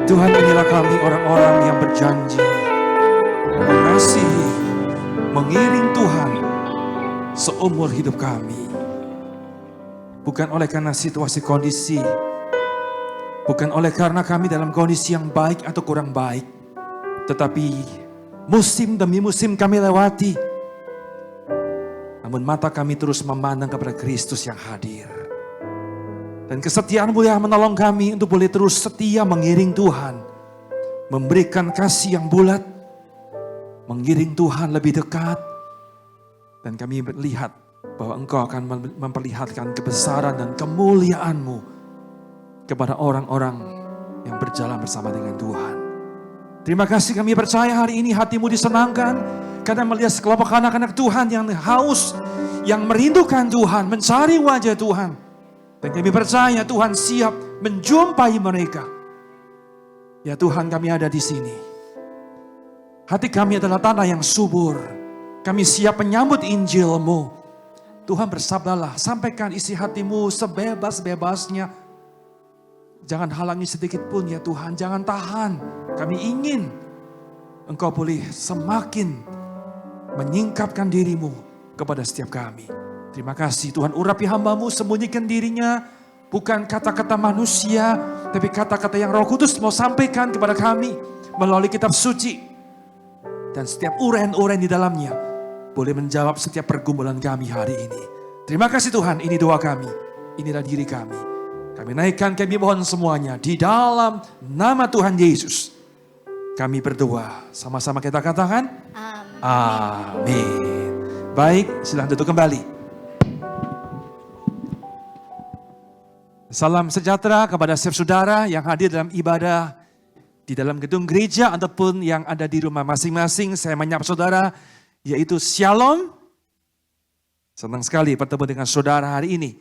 Tuhan, inilah kami orang-orang yang berjanji mengasihi, mengiring Tuhan seumur hidup kami. Bukan oleh karena situasi kondisi, bukan oleh karena kami dalam kondisi yang baik atau kurang baik, tetapi musim demi musim kami lewati. Namun mata kami terus memandang kepada Kristus yang hadir. Dan kesetiaan-Mu yang menolong kami untuk boleh terus setia mengiring Tuhan. Memberikan kasih yang bulat. Mengiring Tuhan lebih dekat. Dan kami melihat bahwa Engkau akan memperlihatkan kebesaran dan kemuliaan-Mu kepada orang-orang yang berjalan bersama dengan Tuhan. Terima kasih, kami percaya hari ini hati-Mu disenangkan karena melihat sekelompok anak-anak Tuhan yang haus, yang merindukan Tuhan, mencari wajah Tuhan. Dan kami percaya Tuhan siap menjumpai mereka. Ya Tuhan, kami ada di sini. Hati kami adalah tanah yang subur. Kami siap menyambut Injil-Mu. Tuhan, bersabdalah, sampaikan isi hati-Mu sebebas-bebasnya. Jangan halangi sedikit pun ya Tuhan, jangan tahan. Kami ingin Engkau boleh semakin menyingkapkan diri-Mu kepada setiap kami. Terima kasih Tuhan, urapi hamba-Mu, sembunyikan dirinya. Bukan kata-kata manusia, tapi kata-kata yang Roh Kudus mau sampaikan kepada kami melalui kitab suci. Dan setiap urean-urean di dalamnya boleh menjawab setiap pergumulan kami hari ini. Terima kasih Tuhan, ini doa kami, inilah diri kami. Kami naikkan, kami mohon semuanya di dalam nama Tuhan Yesus. Kami berdoa, sama-sama kita katakan, amin. Baik, silahkan duduk kembali. Salam sejahtera kepada setiap saudara yang hadir dalam ibadah di dalam gedung gereja ataupun yang ada di rumah masing-masing. Saya menyapa saudara, yaitu Shalom. Senang sekali bertemu dengan saudara hari ini.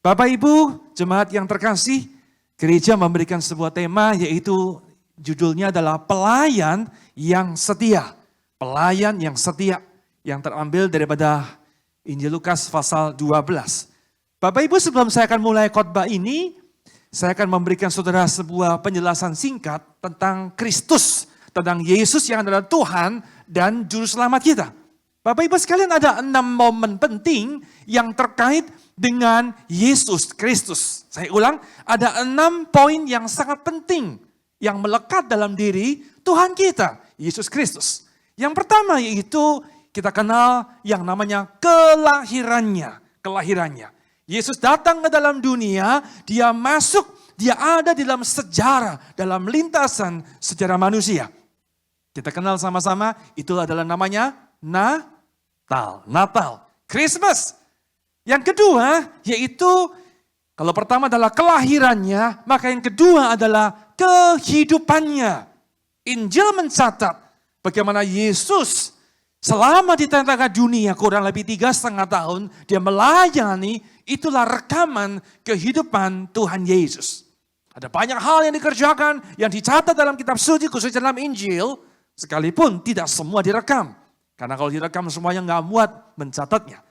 Bapak Ibu, jemaat yang terkasih, gereja memberikan sebuah tema, yaitu judulnya adalah pelayan yang setia. Pelayan yang setia, yang terambil daripada Injil Lukas pasal 12. Bapak Ibu, sebelum saya akan mulai khotbah ini, saya akan memberikan saudara sebuah penjelasan singkat tentang Kristus, tentang Yesus yang adalah Tuhan dan Juru Selamat kita. Bapak Ibu sekalian, ada 6 momen penting yang terkait dengan Yesus Kristus. Saya ulang, ada 6 poin yang sangat penting yang melekat dalam diri Tuhan kita, Yesus Kristus. Yang pertama yaitu kita kenal yang namanya kelahirannya. Yesus datang ke dalam dunia, dia masuk, dia ada di dalam sejarah, dalam lintasan sejarah manusia. Kita kenal sama-sama, itu adalah namanya Natal, Christmas. Yang kedua yaitu, kalau pertama adalah kelahirannya, maka yang kedua adalah kehidupannya. Injil mencatat bagaimana Yesus selama di tengah-tengah dunia kurang lebih 3,5 tahun, dia melayani. Itulah rekaman kehidupan Tuhan Yesus. Ada banyak hal yang dikerjakan, yang dicatat dalam kitab suci, khususnya dalam Injil, sekalipun tidak semua direkam. Karena kalau direkam semuanya nggak muat mencatatnya.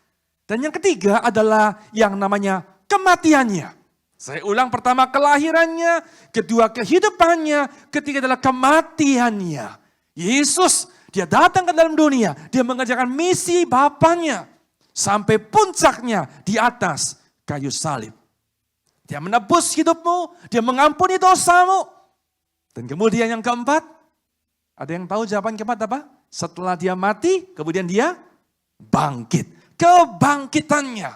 Dan yang ketiga adalah yang namanya kematiannya. Saya ulang, pertama kelahirannya, kedua kehidupannya, ketiga adalah kematiannya. Yesus, dia datang ke dalam dunia, dia mengerjakan misi Bapanya. Sampai puncaknya di atas kayu salib. Dia menebus hidupmu, dia mengampuni dosamu. Dan kemudian yang keempat, ada yang tahu jawaban keempat apa? Setelah dia mati, kemudian dia bangkit. Kebangkitannya.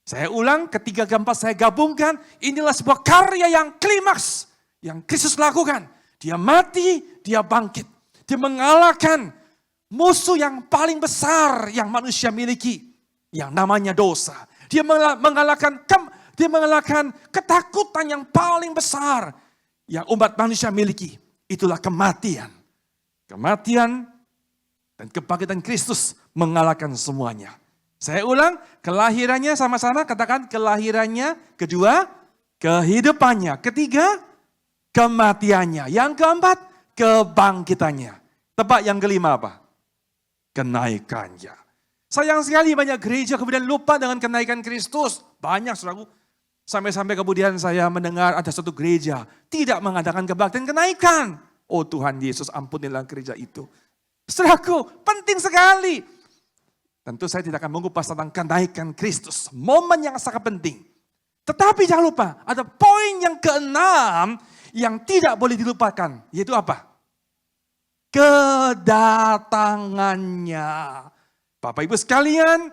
Saya ulang, ketiga keempat saya gabungkan, inilah sebuah karya yang klimaks. Yang Kristus lakukan. Dia mati, dia bangkit. Dia mengalahkan musuh yang paling besar yang manusia miliki, yang namanya dosa. Dia mengalahkan ketakutan yang paling besar yang umat manusia miliki. Itulah kematian. Kematian dan kebangkitan Kristus mengalahkan semuanya. Saya ulang, kelahirannya sama-sama katakan kelahirannya, kedua kehidupannya, ketiga kematiannya, yang keempat kebangkitannya. Tebak yang kelima apa? Kenaikannya. Sayang sekali banyak gereja kemudian lupa dengan kenaikan Kristus. Banyak saudaraku. Sampai-sampai kemudian saya mendengar ada satu gereja tidak mengadakan kebaktian kenaikan. Oh Tuhan Yesus, ampunilah gereja itu. Saudaraku, penting sekali. Tentu saya tidak akan mengupas tentang kenaikan Kristus. Momen yang sangat penting. Tetapi jangan lupa, ada poin yang keenam yang tidak boleh dilupakan. Yaitu apa? Kedatangannya. Bapak Ibu sekalian,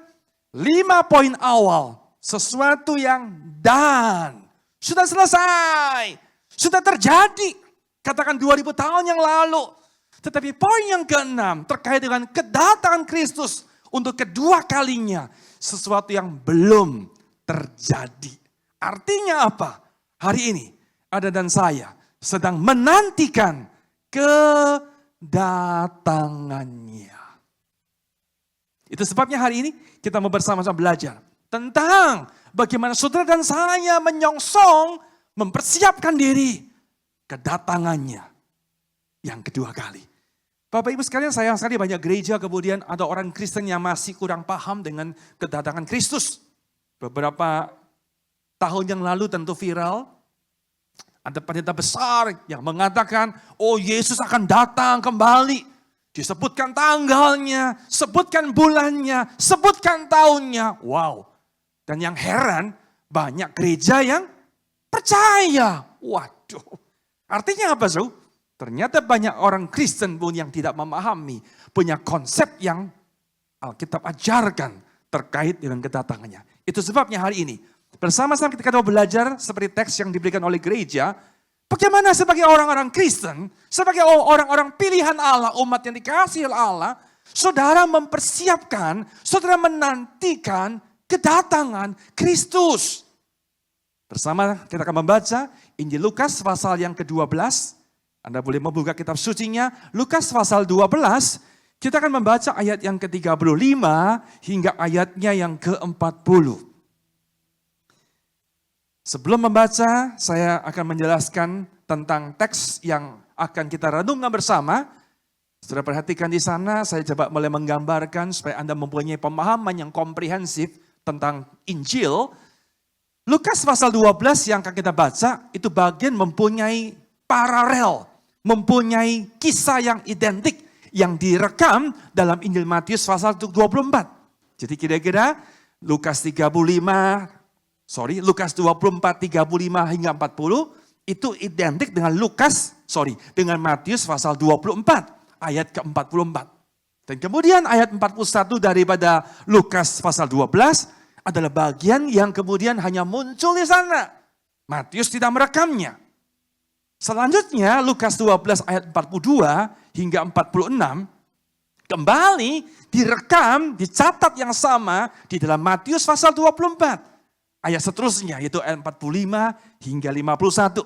5 poin awal. Sesuatu yang dan. Sudah selesai. Sudah terjadi. Katakan 2000 tahun yang lalu. Tetapi poin yang keenam terkait dengan kedatangan Kristus untuk kedua kalinya. Sesuatu yang belum terjadi. Artinya apa? Hari ini Anda dan saya sedang menantikan kedatangannya. Itu sebabnya hari ini kita mau bersama-sama belajar tentang bagaimana saudara dan saya menyongsong, mempersiapkan diri kedatangannya yang kedua kali. Bapak Ibu sekalian, sayang sekali banyak gereja kemudian ada orang Kristen yang masih kurang paham dengan kedatangan Kristus. Beberapa tahun yang lalu tentu viral, ada pendeta besar yang mengatakan, oh Yesus akan datang kembali. Disebutkan tanggalnya, sebutkan bulannya, sebutkan tahunnya. Wow. Dan yang heran, banyak gereja yang percaya. Waduh. Artinya apa, Saudara? Ternyata banyak orang Kristen pun yang tidak memahami, punya konsep yang Alkitab ajarkan terkait dengan kedatangannya. Itu sebabnya hari ini, bersama-sama kita mau belajar seperti teks yang diberikan oleh gereja, bagaimana sebagai orang-orang Kristen, sebagai orang-orang pilihan Allah, umat yang dikasihi oleh Allah, saudara mempersiapkan, saudara menantikan kedatangan Kristus. Bersama kita akan membaca Injil Lukas pasal yang ke-12. Anda boleh membuka kitab sucinya, Lukas pasal 12, kita akan membaca ayat yang ke-35 hingga ayatnya yang ke-40. Sebelum membaca, saya akan menjelaskan tentang teks yang akan kita renungkan bersama. Saudara perhatikan di sana, saya coba mulai menggambarkan supaya Anda mempunyai pemahaman yang komprehensif tentang Injil. Lukas pasal 12 yang akan kita baca, itu bagian mempunyai paralel, mempunyai kisah yang identik yang direkam dalam Injil Matius pasal 24. Jadi kira-kira Lukas 24, 35 hingga 40 itu identik dengan dengan Matius pasal 24 ayat ke-44. Dan kemudian ayat 41 daripada Lukas pasal 12 adalah bagian yang kemudian hanya muncul di sana. Matius tidak merekamnya. Selanjutnya Lukas 12 ayat 42 hingga 46 kembali direkam, dicatat yang sama di dalam Matius pasal 24. Ayat seterusnya yaitu ayat 45 hingga 51.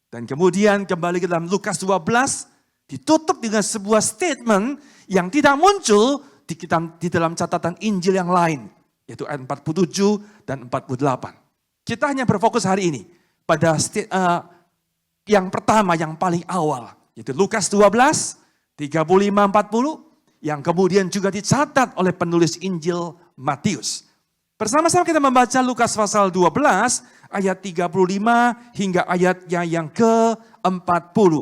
Dan kemudian kembali ke dalam Lukas 12 ditutup dengan sebuah statement yang tidak muncul di dalam catatan Injil yang lain. Yaitu ayat 47 dan 48. Kita hanya berfokus hari ini pada yang pertama, yang paling awal. Yaitu Lukas 12, 35-40. Yang kemudian juga dicatat oleh penulis Injil Matius. Bersama-sama kita membaca Lukas pasal 12 ayat 35 hingga ayatnya yang ke-40.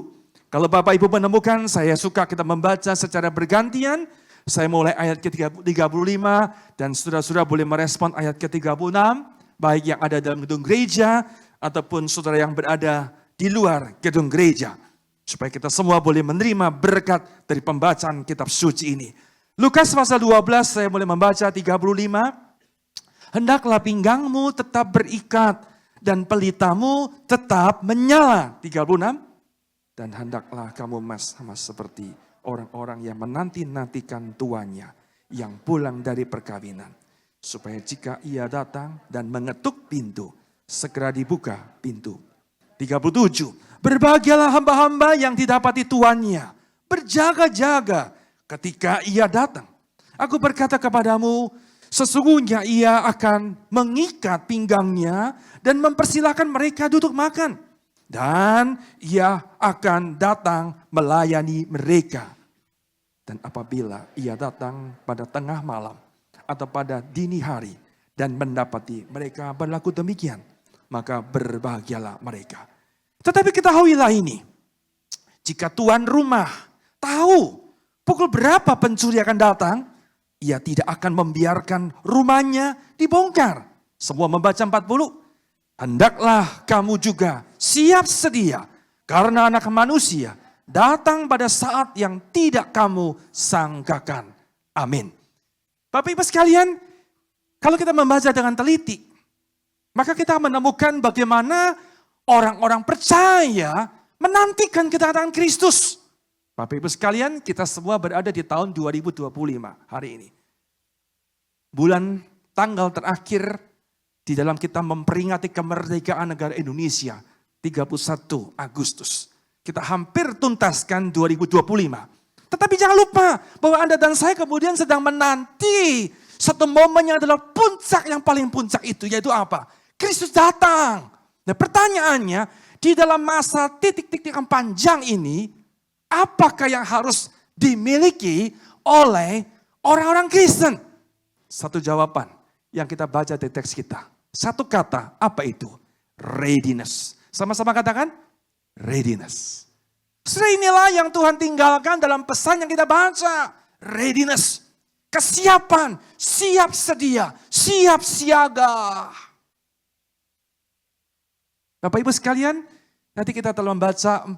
Kalau Bapak Ibu menemukan, saya suka kita membaca secara bergantian. Saya mulai ayat ke-35 dan saudara-saudara boleh merespon ayat ke-36. Baik yang ada dalam gedung gereja ataupun saudara yang berada di luar gedung gereja. Supaya kita semua boleh menerima berkat dari pembacaan kitab suci ini. Lukas pasal 12 saya mulai membaca 35. Hendaklah pinggangmu tetap berikat dan pelitamu tetap menyala. 36. Dan hendaklah kamu sama seperti orang-orang yang menanti-nantikan tuannya yang pulang dari perkawinan. Supaya jika ia datang dan mengetuk pintu, segera dibuka pintu. 37. Berbahagialah hamba-hamba yang didapati tuannya. Berjaga-jaga ketika ia datang. Aku berkata kepadamu, sesungguhnya ia akan mengikat pinggangnya dan mempersilahkan mereka duduk makan. Dan ia akan datang melayani mereka. Dan apabila ia datang pada tengah malam atau pada dini hari dan mendapati mereka berlaku demikian, maka berbahagialah mereka. Tetapi ketahuilah ini, jika tuan rumah tahu pukul berapa pencuri akan datang, ia tidak akan membiarkan rumahnya dibongkar. Semua membaca 40. Hendaklah kamu juga siap sedia, karena Anak Manusia datang pada saat yang tidak kamu sangkakan. Amin. Bapak Ibu sekalian, kalau kita membaca dengan teliti, maka kita menemukan bagaimana orang-orang percaya menantikan kedatangan Kristus. Bapak Ibu sekalian, kita semua berada di tahun 2025 hari ini. Bulan tanggal terakhir di dalam kita memperingati kemerdekaan negara Indonesia, 31 Agustus. Kita hampir tuntaskan 2025. Tetapi jangan lupa bahwa Anda dan saya kemudian sedang menanti satu momen yang adalah puncak yang paling puncak itu, yaitu apa? Kristus datang. Nah pertanyaannya, di dalam masa titik-titik yang panjang ini, apakah yang harus dimiliki oleh orang-orang Kristen? Satu jawaban yang kita baca di teks kita. Satu kata, apa itu? Readiness. Sama-sama katakan, readiness. Inilah yang Tuhan tinggalkan dalam pesan yang kita baca. Readiness. Kesiapan, siap sedia, siap siaga. Bapak Ibu sekalian, nanti kita telah membaca 4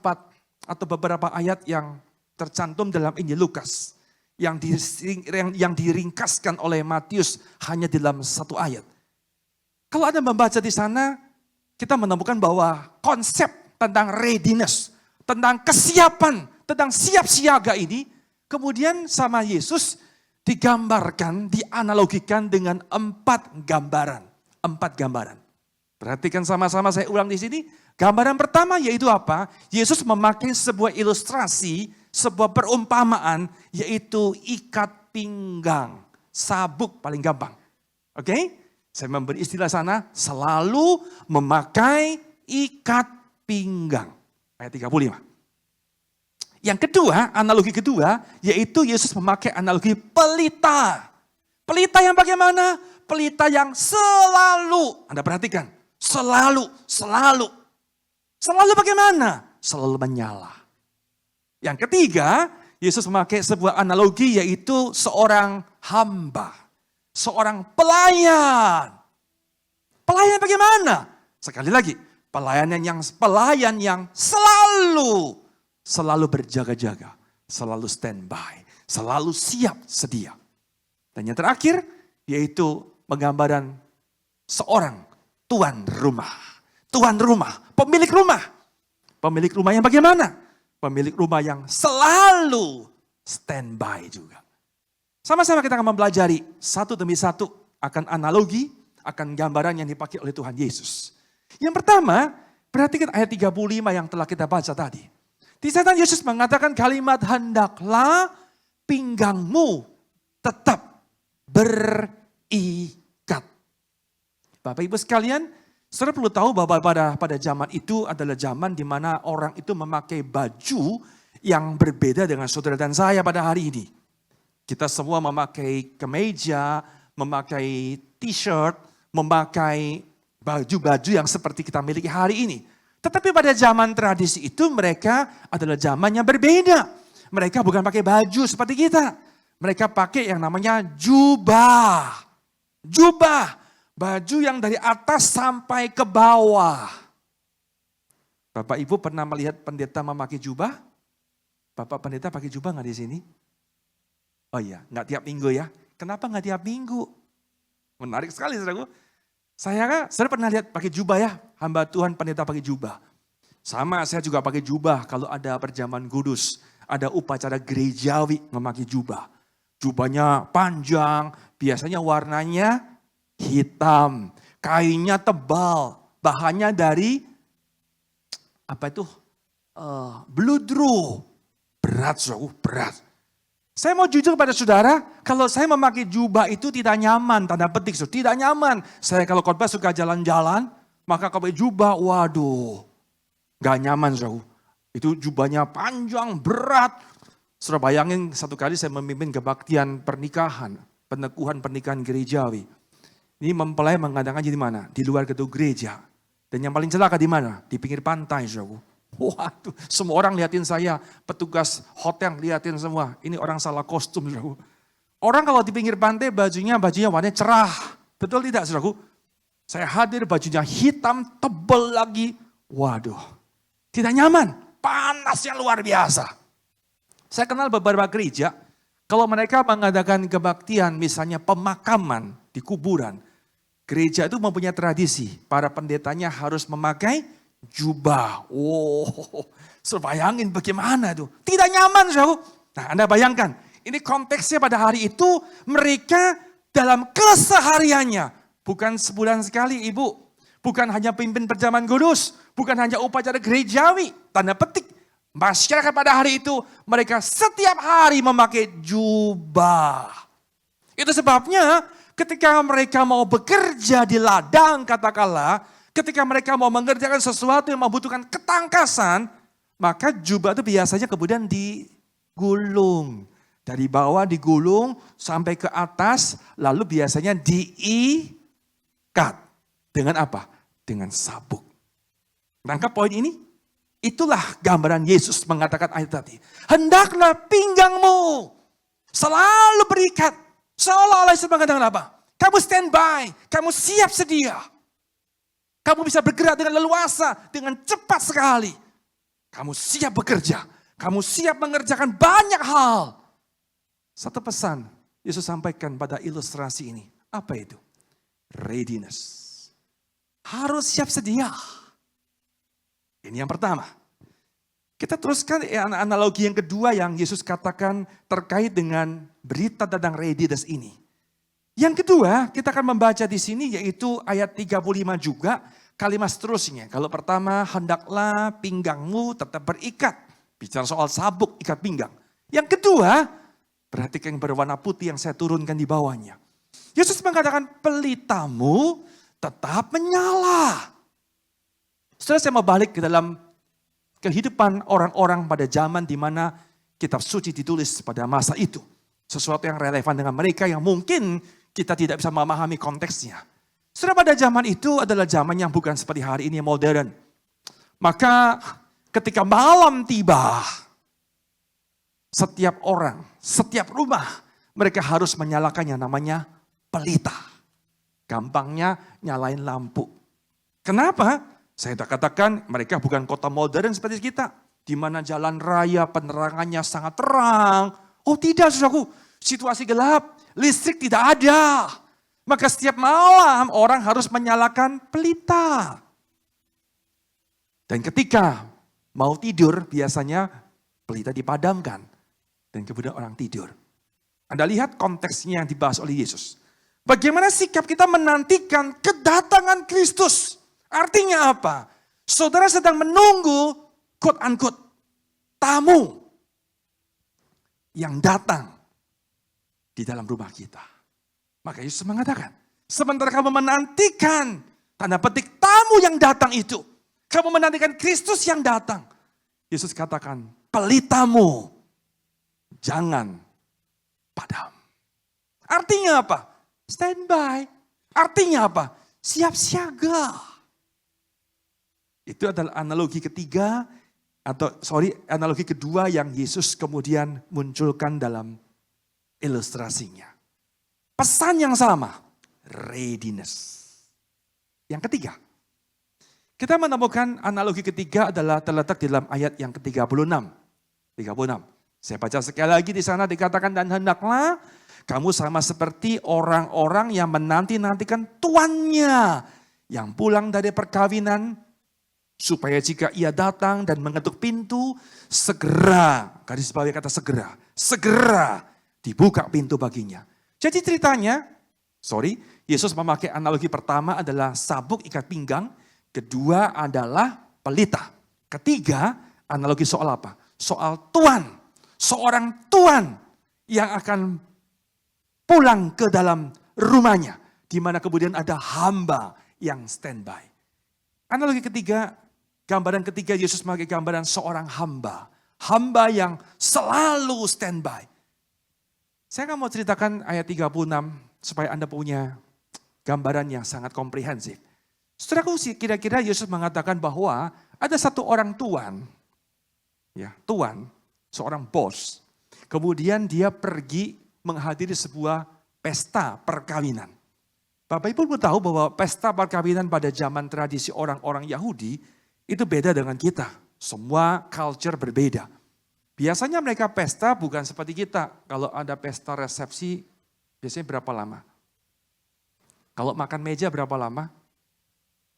atau beberapa ayat yang tercantum dalam Injil Lukas. Yang diringkaskan oleh Matius hanya dalam 1 ayat. Kalau Anda membaca di sana, kita menemukan bahwa konsep tentang readiness, tentang kesiapan, tentang siap siaga ini, kemudian sama Yesus digambarkan, dianalogikan dengan 4 gambaran. 4 gambaran. Perhatikan sama-sama, saya ulang di sini. Gambaran pertama yaitu apa? Yesus memakai sebuah ilustrasi, sebuah perumpamaan, yaitu ikat pinggang. Sabuk paling gampang. Oke? Saya memberi istilah sana, selalu memakai ikat pinggang. Ayat 35. Yang kedua, analogi kedua, yaitu Yesus memakai analogi pelita. Pelita yang bagaimana? Pelita yang selalu, Anda perhatikan, selalu. Selalu bagaimana? Selalu menyala. Yang ketiga, Yesus memakai sebuah analogi yaitu seorang hamba. Seorang pelayan. Pelayan bagaimana? Sekali lagi, pelayan yang selalu berjaga-jaga, selalu standby, selalu siap sedia. Dan yang terakhir, yaitu penggambaran seorang tuan rumah. Tuan rumah, pemilik rumah. Pemilik rumah yang bagaimana? Pemilik rumah yang selalu standby juga. Sama-sama kita akan mempelajari satu demi satu akan analogi, akan gambaran yang dipakai oleh Tuhan Yesus. Yang pertama, perhatikan ayat 35 yang telah kita baca tadi. Di sana Yesus mengatakan kalimat hendaklah pinggangmu tetap berikat. Bapak Ibu sekalian, saudara perlu tahu bahwa pada zaman itu adalah zaman di mana orang itu memakai baju yang berbeda dengan saudara dan saya pada hari ini. Kita semua memakai kemeja, memakai t-shirt, memakai baju-baju yang seperti kita miliki hari ini. Tetapi pada zaman tradisi itu mereka adalah zaman yang berbeda. Mereka bukan pakai baju seperti kita. Mereka pakai yang namanya jubah. Jubah, baju yang dari atas sampai ke bawah. Bapak Ibu pernah melihat pendeta memakai jubah? Bapak pendeta pakai jubah nggak di sini? Oh iya, nggak tiap minggu ya. Kenapa nggak tiap minggu? Menarik sekali saudaraku. Saya pernah lihat pakai jubah ya, hamba Tuhan pendeta pakai jubah. Sama saya juga pakai jubah kalau ada perjamuan kudus. Ada upacara gerejawi memakai jubah. Jubahnya panjang, biasanya warnanya hitam. Kainnya tebal, bahannya dari bludru. Berat saudaraku, berat. Saya mau jujur pada saudara, kalau saya memakai jubah itu tidak nyaman, tanda petik, tidak nyaman. Saya kalau khotbah suka jalan-jalan, maka kalau pakai jubah, waduh, gak nyaman saudara. Itu jubahnya panjang, berat. Saudara bayangin satu kali saya memimpin kebaktian pernikahan, penekuhan pernikahan gerejawi. Ini mempelai mengadakannya di mana? Di luar gedung gereja. Dan yang paling celaka di mana? Di pinggir pantai, saudaraku. Waduh, semua orang liatin saya, petugas hotel liatin semua. Ini orang salah kostum, saudaraku. Orang kalau di pinggir pantai bajunya warnanya cerah. Betul tidak, saudaraku? Saya hadir bajunya hitam, tebal lagi. Waduh, tidak nyaman. Panasnya luar biasa. Saya kenal beberapa gereja, kalau mereka mengadakan kebaktian, misalnya pemakaman di kuburan, gereja itu mempunyai tradisi, para pendetanya harus memakai jubah. Bayangin bagaimana itu. Tidak nyaman, saudara. Nah, Anda bayangkan, ini konteksnya pada hari itu mereka dalam kesehariannya. Bukan sebulan sekali, Ibu. Bukan hanya pimpin perjamuan kudus. Bukan hanya upacara gerejawi. Tanda petik. Masyarakat pada hari itu, mereka setiap hari memakai jubah. Itu sebabnya ketika mereka mau bekerja di ladang katakanlah, ketika mereka mau mengerjakan sesuatu yang membutuhkan ketangkasan, maka jubah itu biasanya kemudian digulung. Dari bawah digulung sampai ke atas, lalu biasanya diikat. Dengan apa? Dengan sabuk. Nangkap poin ini? Itulah gambaran Yesus mengatakan ayat tadi. Hendaklah pinggangmu selalu berikat. Seolah-olah Yesus mengatakan apa? Kamu standby, kamu siap sedia. Kamu bisa bergerak dengan leluasa, dengan cepat sekali. Kamu siap bekerja, kamu siap mengerjakan banyak hal. Satu pesan Yesus sampaikan pada ilustrasi ini. Apa itu? Readiness. Harus siap sedia. Ini yang pertama. Kita teruskan analogi yang kedua yang Yesus katakan terkait dengan berita tentang readiness ini. Yang kedua, kita akan membaca di sini yaitu ayat 35 juga, kalimat seterusnya. Kalau pertama, hendaklah pinggangmu tetap berikat. Bicara soal sabuk ikat pinggang. Yang kedua, perhatikan yang berwarna putih yang saya turunkan di bawahnya. Yesus mengatakan pelitamu tetap menyala. Setelah saya mau balik ke dalam kehidupan orang-orang pada zaman di mana kitab suci ditulis pada masa itu. Sesuatu yang relevan dengan mereka yang mungkin kita tidak bisa memahami konteksnya. Setelah pada zaman itu adalah zaman yang bukan seperti hari ini modern. Maka ketika malam tiba, setiap orang, setiap rumah, mereka harus menyalakannya namanya pelita. Gampangnya nyalain lampu. Kenapa? Saya katakan mereka bukan kota modern seperti kita. Di mana jalan raya penerangannya sangat terang. Oh tidak, saudaraku. Situasi gelap, listrik tidak ada. Maka setiap malam orang harus menyalakan pelita. Dan ketika mau tidur biasanya pelita dipadamkan. Dan kemudian orang tidur. Anda lihat konteksnya yang dibahas oleh Yesus. Bagaimana sikap kita menantikan kedatangan Kristus. Artinya apa? Saudara sedang menunggu quote unquote tamu yang datang di dalam rumah kita. Maka Yesus mengatakan, sementara kamu menantikan tanda petik tamu yang datang itu, kamu menantikan Kristus yang datang. Yesus katakan, pelitamu jangan padam. Artinya apa? Standby. Artinya apa? Siap siaga. Itu adalah analogi ketiga, analogi kedua yang Yesus kemudian munculkan dalam ilustrasinya. Pesan yang sama, readiness. Yang ketiga, kita menemukan analogi ketiga adalah terletak di dalam ayat yang ke-36. 36. Saya baca sekali lagi di sana dikatakan, dan hendaklah kamu sama seperti orang-orang yang menanti-nantikan tuannya yang pulang dari perkawinan, supaya jika ia datang dan mengetuk pintu, segera, garis bawah kata segera dibuka pintu baginya. Jadi ceritanya, Yesus memakai analogi pertama adalah sabuk ikat pinggang, kedua adalah pelita. Ketiga, analogi soal apa? Soal tuan, seorang tuan yang akan pulang ke dalam rumahnya, di mana kemudian ada hamba yang standby. Analogi ketiga, gambaran ketiga Yesus memakai gambaran seorang hamba. Hamba yang selalu standby. Saya akan mau ceritakan ayat 36 supaya Anda punya gambaran yang sangat komprehensif. Saudaraku, kira-kira Yesus mengatakan bahwa ada satu orang tuan, ya, tuan, seorang bos. Kemudian dia pergi menghadiri sebuah pesta perkawinan. Bapak Ibu perlu tahu bahwa pesta perkawinan pada zaman tradisi orang-orang Yahudi itu beda dengan kita. Semua culture berbeda. Biasanya mereka pesta bukan seperti kita. Kalau ada pesta resepsi, biasanya berapa lama? Kalau makan meja berapa lama?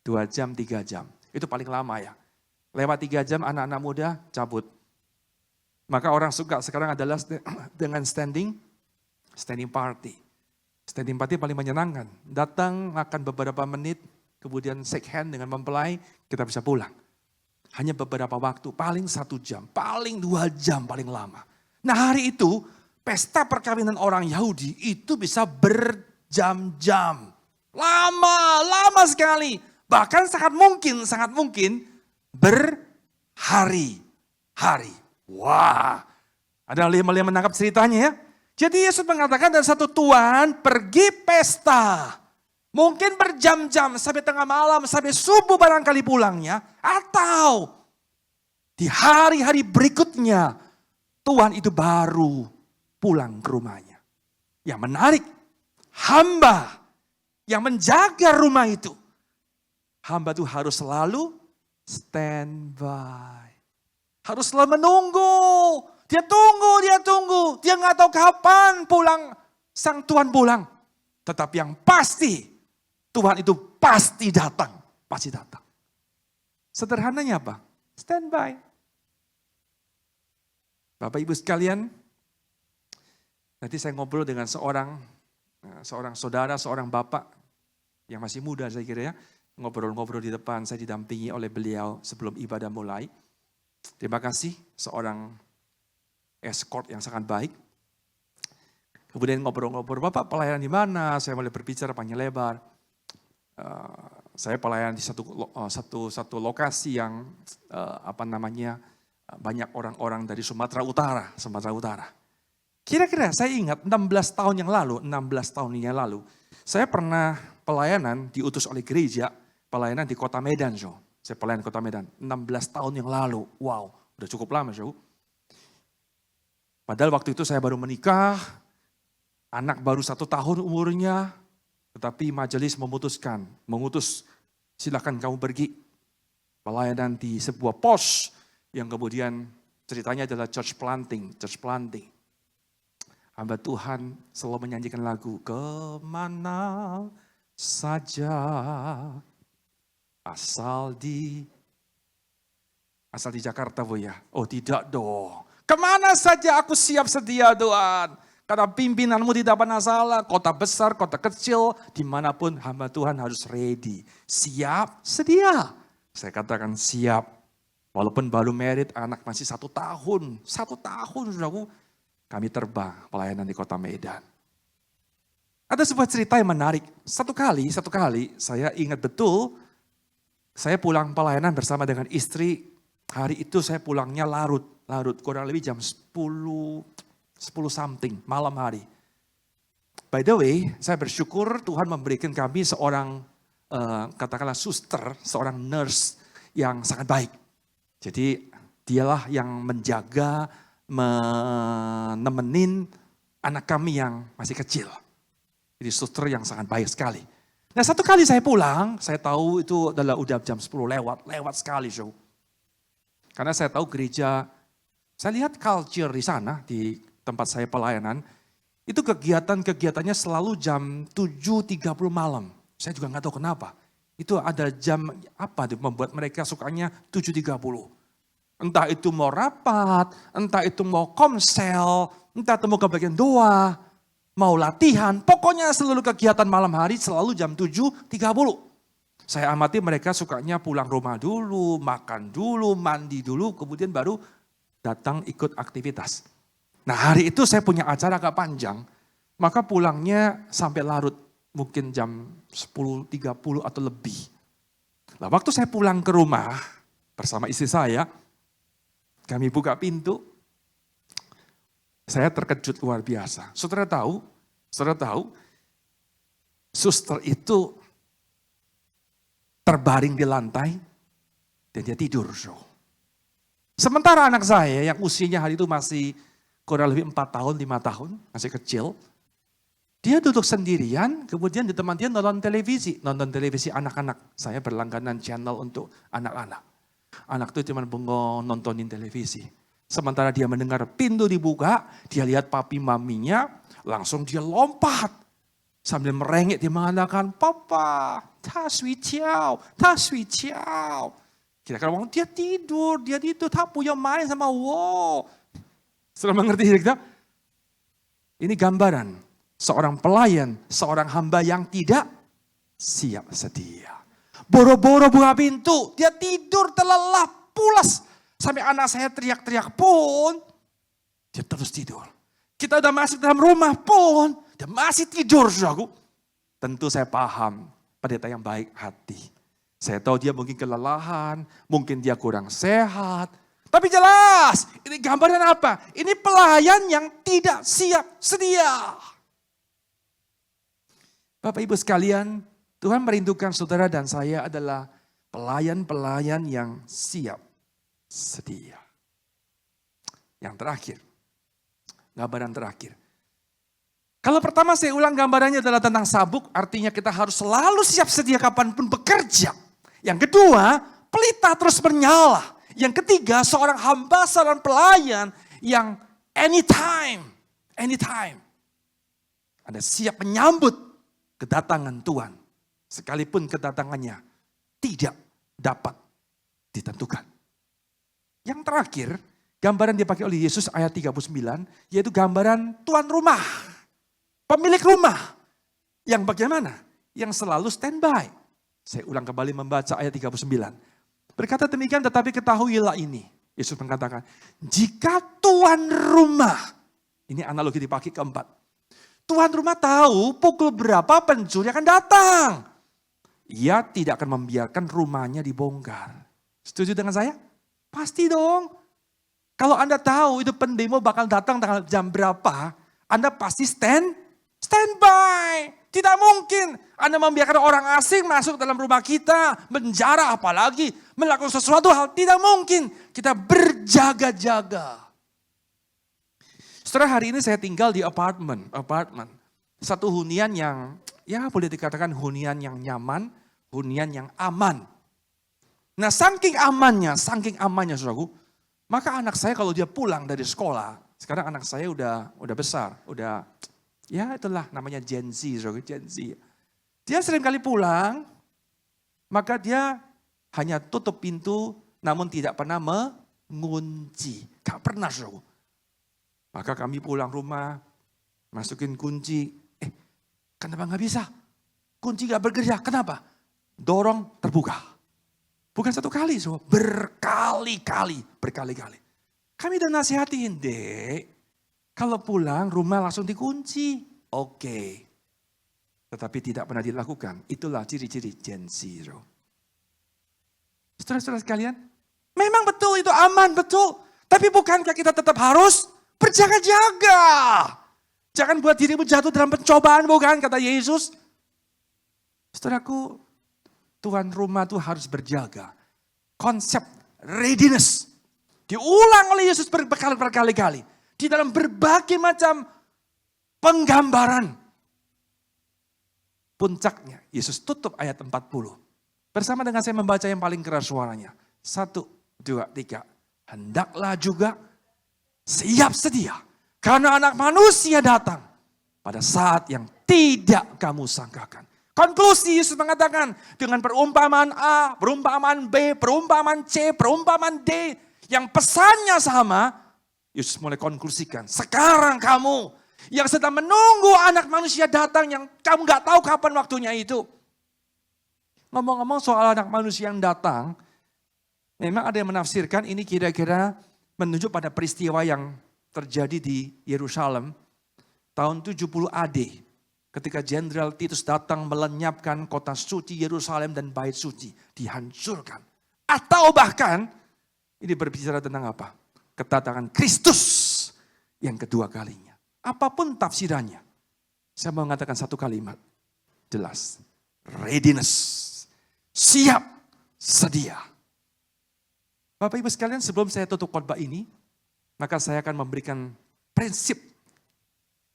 2 jam, 3 jam. Itu paling lama ya. Lewat 3 jam anak-anak muda cabut. Maka orang suka sekarang adalah dengan standing party. Standing party paling menyenangkan. Datang, makan beberapa menit, kemudian shake hand dengan mempelai, kita bisa pulang. Hanya beberapa waktu, paling 1 jam, paling 2 jam paling lama. Nah hari itu, pesta perkawinan orang Yahudi itu bisa berjam-jam. Lama sekali. Bahkan sangat mungkin berhari-hari. Wah, ada yang menangkap ceritanya ya. Jadi Yesus mengatakan ada satu tuan pergi pesta. Mungkin berjam-jam sampai tengah malam, sampai subuh barangkali pulangnya. Atau di hari-hari berikutnya tuan itu baru pulang ke rumahnya. Yang menarik, hamba yang menjaga rumah itu. Hamba itu harus selalu standby. Harus selalu menunggu. Dia tunggu. Dia nggak tahu kapan pulang sang Tuhan pulang. Tetapi yang pasti, Tuhan itu pasti datang. Pasti datang. Sederhananya apa? Standby. Bapak Ibu sekalian, nanti saya ngobrol dengan seorang saudara, seorang bapak yang masih muda saya kira ya. Ngobrol-ngobrol di depan, saya didampingi oleh beliau sebelum ibadah mulai. Terima kasih, seorang escort yang sangat baik. Kemudian ngobrol-ngobrol, Bapak pelayanan di mana? Saya mulai berbicara panjang lebar. Saya pelayanan di satu lokasi yang banyak orang-orang dari Sumatera Utara. Kira-kira saya ingat 16 tahun yang lalu, saya pernah pelayanan diutus oleh gereja, pelayanan di Kota Medan, so. Saya pelayan Kota Medan, 16 tahun yang lalu. Wow, udah cukup lama, so. Padahal waktu itu saya baru menikah, anak baru 1 tahun umurnya, tetapi majelis mengutus, silakan kamu pergi. Pelayanan di sebuah pos, yang kemudian ceritanya adalah church planting. Hamba Tuhan selalu menyanyikan lagu, kemana saja asal di Jakarta, Bu ya? Oh tidak dong. Kemana saja aku siap sedia Tuhan. Karena pimpinanmu tidak pernah salah. Kota besar, kota kecil, dimanapun hamba Tuhan harus ready. Siap, sedia. Saya katakan siap. Walaupun baru married, anak masih 1 tahun. 1 tahun, saudaraku. Kami terbang pelayanan di Kota Medan. Ada sebuah cerita yang menarik. Satu kali saya ingat betul, saya pulang pelayanan bersama dengan istri. Hari itu saya pulangnya larut, kurang lebih jam 10 something, malam hari. By the way, saya bersyukur Tuhan memberikan kami seorang, katakanlah suster, seorang nurse yang sangat baik. Jadi dialah yang menjaga, menemenin anak kami yang masih kecil. Jadi suster yang sangat baik sekali. Nah satu kali saya pulang, saya tahu itu adalah udah jam 10 lewat sekali show. Karena saya tahu gereja, saya lihat culture di sana, di tempat saya pelayanan, itu kegiatannya selalu jam 7.30 malam. Saya juga nggak tahu kenapa. Itu ada jam apa membuat mereka sukanya 7.30. Entah itu mau rapat, entah itu mau komsel, entah itu mau kebagian doa, mau latihan. Pokoknya seluruh kegiatan malam hari selalu jam 7.30. Saya amati mereka sukanya pulang rumah dulu, makan dulu, mandi dulu, kemudian baru datang ikut aktivitas. Nah hari itu saya punya acara agak panjang, maka pulangnya sampai larut, mungkin jam 10.30 atau lebih. Nah waktu saya pulang ke rumah bersama istri saya, kami buka pintu, saya terkejut luar biasa. Saudara tahu, suster itu terbaring di lantai, dan dia tidur. Sementara anak saya yang usianya hari itu masih kurang lebih 4 tahun, 5 tahun, masih kecil. Dia duduk sendirian, kemudian di teman dia nonton televisi anak-anak. Saya berlangganan channel untuk anak-anak. Anak itu cuma bengong nontonin televisi. Sementara dia mendengar pintu dibuka, dia lihat papi maminya, langsung dia lompat. Sambil merengek dia mengatakan, Papa, ta sui ciao, ta sui ciao. Kira-kira ngomong, dia tidur, tak punya main sama wo. Sudah mengerti kita? Ini gambaran seorang pelayan, seorang hamba yang tidak siap sedia. Boro-boro buka pintu, dia tidur terlelap, pulas. Sampai anak saya teriak-teriak pun, dia terus tidur. Kita udah masuk dalam rumah pun, dia masih tidur, saudaraku. Tentu saya paham, pendeta yang baik hati. Saya tahu dia mungkin kelelahan, mungkin dia kurang sehat. Tapi jelas, ini gambaran apa? Ini pelayan yang tidak siap sedia. Bapak Ibu sekalian, Tuhan merindukan saudara dan saya adalah pelayan-pelayan yang siap sedia. Yang terakhir, gambaran terakhir. Kalau pertama saya ulang gambarannya adalah tentang sabuk, artinya kita harus selalu siap sedia kapanpun bekerja. Yang kedua, pelita terus menyala. Yang ketiga, seorang hamba, seorang pelayan yang anytime. Anda siap menyambut kedatangan Tuhan, sekalipun kedatangannya tidak dapat ditentukan. Yang terakhir, gambaran dipakai oleh Yesus ayat 39, yaitu gambaran tuan rumah, pemilik rumah, yang bagaimana? Yang selalu standby. Saya ulang kembali membaca ayat 39. Berkata demikian, tetapi ketahuilah ini. Yesus mengatakan, jika tuan rumah, ini analogi dipakai keempat. Tuan rumah tahu pukul berapa pencuri akan datang. Ia tidak akan membiarkan rumahnya dibongkar. Setuju dengan saya? Pasti dong. Kalau Anda tahu itu pendemo bakal datang tanggal jam berapa, Anda pasti standby. Tidak mungkin Anda membiarkan orang asing masuk dalam rumah kita, menjara apalagi melakukan sesuatu hal. Tidak mungkin. Kita berjaga-jaga. Setelah hari ini saya tinggal di apartemen. Satu hunian yang ya boleh dikatakan hunian yang nyaman, hunian yang aman. Nah saking amannya saudaraku, maka anak saya kalau dia pulang dari sekolah, sekarang anak saya udah besar, ya itulah namanya Gen Z, saudaraku, Gen Z. Dia sering kali pulang, maka dia hanya tutup pintu, namun tidak pernah mengunci. Gak pernah, saudaraku. Maka kami pulang rumah, masukin kunci. Kenapa gak bisa? Kunci gak bekerja, kenapa? Dorong, terbuka. Bukan satu kali, so. Berkali-kali. Kami udah nasihatin, Dek. Kalau pulang, rumah langsung dikunci. Oke. Tetapi tidak pernah dilakukan. Itulah ciri-ciri Gen Z. Saudara-saudara sekalian, memang betul itu aman, betul. Tapi bukankah kita tetap harus berjaga-jaga. Jangan buat dirimu jatuh dalam pencobaan, bukan, kata Yesus. Saudaraku, tuan rumah itu harus berjaga. Konsep readiness diulang oleh Yesus berkali-kali. Di dalam berbagai macam penggambaran. Puncaknya, Yesus tutup ayat 40. Bersama dengan saya membaca yang paling keras suaranya. 1, 2, 3. Hendaklah juga siap sedia. Karena anak manusia datang pada saat yang tidak kamu sangkakan. Konklusi Yesus mengatakan dengan perumpamaan A, perumpamaan B, perumpamaan C, perumpamaan D. Yang pesannya sama, Yesus mulai konklusikan. Sekarang kamu yang sedang menunggu anak manusia datang yang kamu gak tahu kapan waktunya itu. Ngomong-ngomong soal anak manusia yang datang, memang ada yang menafsirkan ini kira-kira menunjuk pada peristiwa yang terjadi di Yerusalem tahun 70 AD. Ketika Jenderal Titus datang melenyapkan kota suci Yerusalem dan bait suci. Dihancurkan. Atau bahkan ini berbicara tentang apa? Kedatangan Kristus yang kedua kalinya. Apapun tafsirannya. Saya mau mengatakan satu kalimat. Jelas. Readiness. siap sedia. Bapak Ibu sekalian, sebelum saya tutup khotbah ini, maka saya akan memberikan prinsip.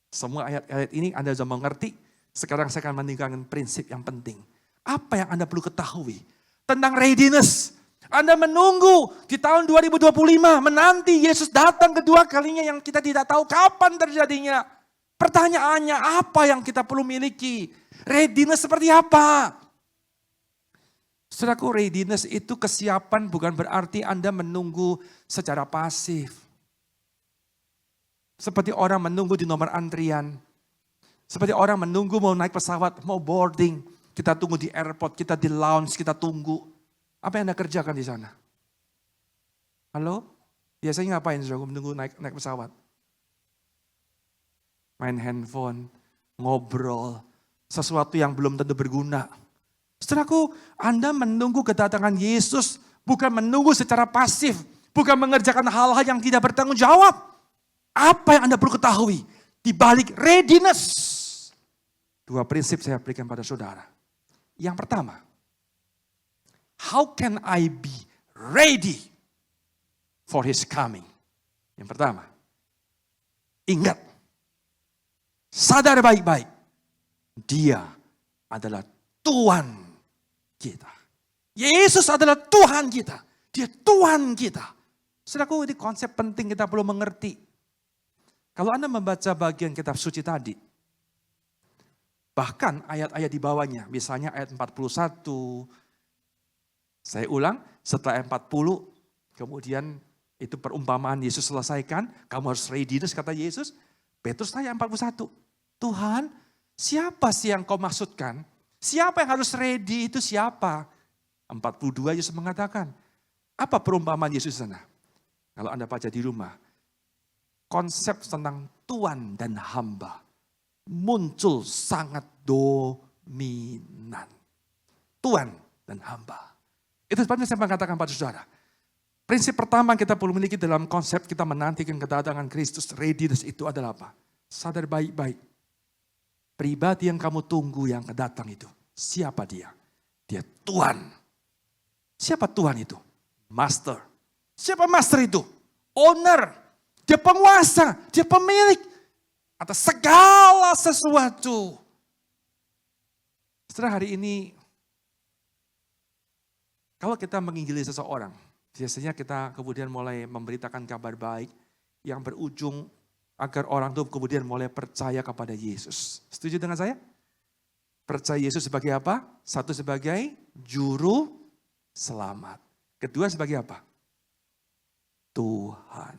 Semua ayat-ayat ini Anda sudah mengerti. Sekarang saya akan meninggalkan prinsip yang penting. Apa yang Anda perlu ketahui tentang readiness? Anda menunggu di tahun 2025, menanti Yesus datang kedua kalinya yang kita tidak tahu kapan terjadinya. Pertanyaannya, apa yang kita perlu miliki? Readiness seperti apa? Saudaraku, readiness itu kesiapan, bukan berarti Anda menunggu secara pasif. Seperti orang menunggu di nomor antrian. Seperti orang menunggu mau naik pesawat, mau boarding. Kita tunggu di airport, kita di lounge, kita tunggu. Apa yang Anda kerjakan di sana? Halo? Biasanya ngapain saudara menunggu naik pesawat? Main handphone, ngobrol, sesuatu yang belum tentu berguna. Saudaraku, Anda menunggu kedatangan Yesus bukan menunggu secara pasif, bukan mengerjakan hal-hal yang tidak bertanggung jawab. Apa yang Anda perlu ketahui di balik readiness? Dua prinsip saya berikan pada saudara. Yang pertama, how can I be ready for His coming? Yang pertama, ingat, sadar baik-baik, Dia adalah Tuhan kita. Yesus adalah Tuhan kita. Dia Tuhan kita. Saudaraku, ini konsep penting kita perlu mengerti. Kalau Anda membaca bagian kitab suci tadi, bahkan ayat-ayat di bawahnya, misalnya ayat 41, saya ulang, setelah ayat 40, kemudian itu perumpamaan Yesus selesaikan, kamu harus readiness kata Yesus. Petrus tanya 41, Tuhan, siapa sih yang kau maksudkan? Siapa yang harus ready itu siapa? 42 Yesus mengatakan, apa perumpamaan Yesus sana? Kalau Anda baca di rumah, konsep tentang tuan dan hamba muncul sangat dominan. Tuan dan hamba. Itu sebabnya saya mengatakan pada saudara, prinsip pertama kita perlu memiliki dalam konsep kita menantikan kedatangan Kristus, readiness itu adalah apa? Sadar baik-baik. Pribadi yang kamu tunggu yang kedatang itu, siapa dia? Dia Tuhan. Siapa Tuhan itu? Master. Siapa master itu? Owner. Dia penguasa, dia pemilik atas segala sesuatu. Setelah hari ini, kalau kita menginjili seseorang, biasanya kita kemudian mulai memberitakan kabar baik yang berujung agar orang itu kemudian mulai percaya kepada Yesus. Setuju dengan saya? Percaya Yesus sebagai apa? Satu sebagai juru selamat. Kedua sebagai apa? Tuhan.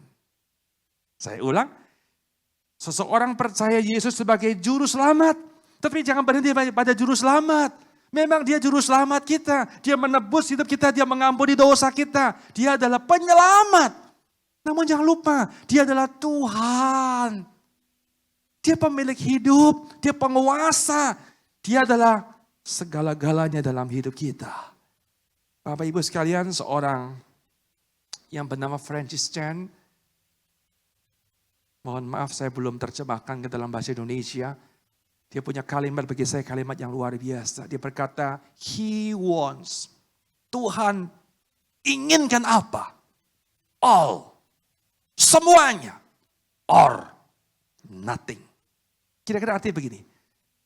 Saya ulang, seseorang percaya Yesus sebagai juru selamat. Tapi jangan berhenti pada juru selamat. Memang dia juru selamat kita. Dia menebus hidup kita, dia mengampuni dosa kita. Dia adalah penyelamat. Namun jangan lupa, dia adalah Tuhan. Dia pemilik hidup, dia penguasa. Dia adalah segala-galanya dalam hidup kita. Bapak Ibu sekalian, seorang yang bernama Francis Chan, mohon maaf saya belum terjemahkan ke dalam bahasa Indonesia. Dia punya kalimat bagi saya, kalimat yang luar biasa. Dia berkata, He wants. Tuhan inginkan apa? All. Semuanya. Or nothing. Kira-kira artinya begini.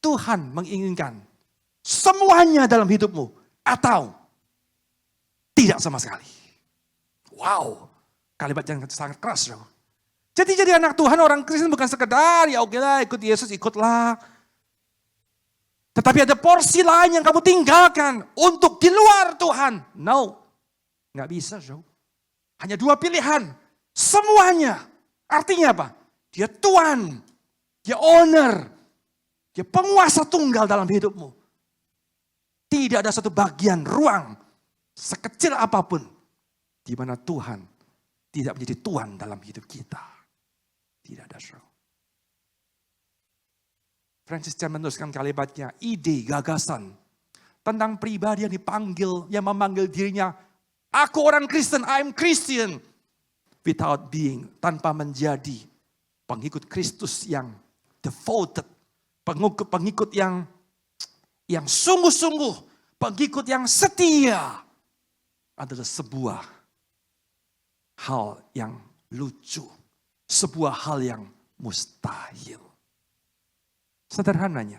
Tuhan menginginkan semuanya dalam hidupmu. Atau tidak sama sekali. Wow. Kalimat yang sangat keras. Jadi anak Tuhan, orang Kristen bukan sekedar, ya oke lah ikut Yesus, ikutlah. Tetapi ada porsi lain yang kamu tinggalkan untuk di luar Tuhan. No, nggak bisa. Hanya dua pilihan, semuanya. Artinya apa? Dia Tuhan, dia owner, dia penguasa tunggal dalam hidupmu. Tidak ada satu bagian, ruang, sekecil apapun, di mana Tuhan tidak menjadi Tuhan dalam hidup kita. Tidak ada saudara. Francis Chan menuliskan kalimatnya, ide, gagasan tentang pribadi yang dipanggil, yang memanggil dirinya, aku orang Kristen, I'm Christian. Without being, tanpa menjadi pengikut Kristus yang devoted, pengikut yang sungguh-sungguh, pengikut yang setia adalah sebuah hal yang lucu. Sebuah hal yang mustahil. Sederhananya,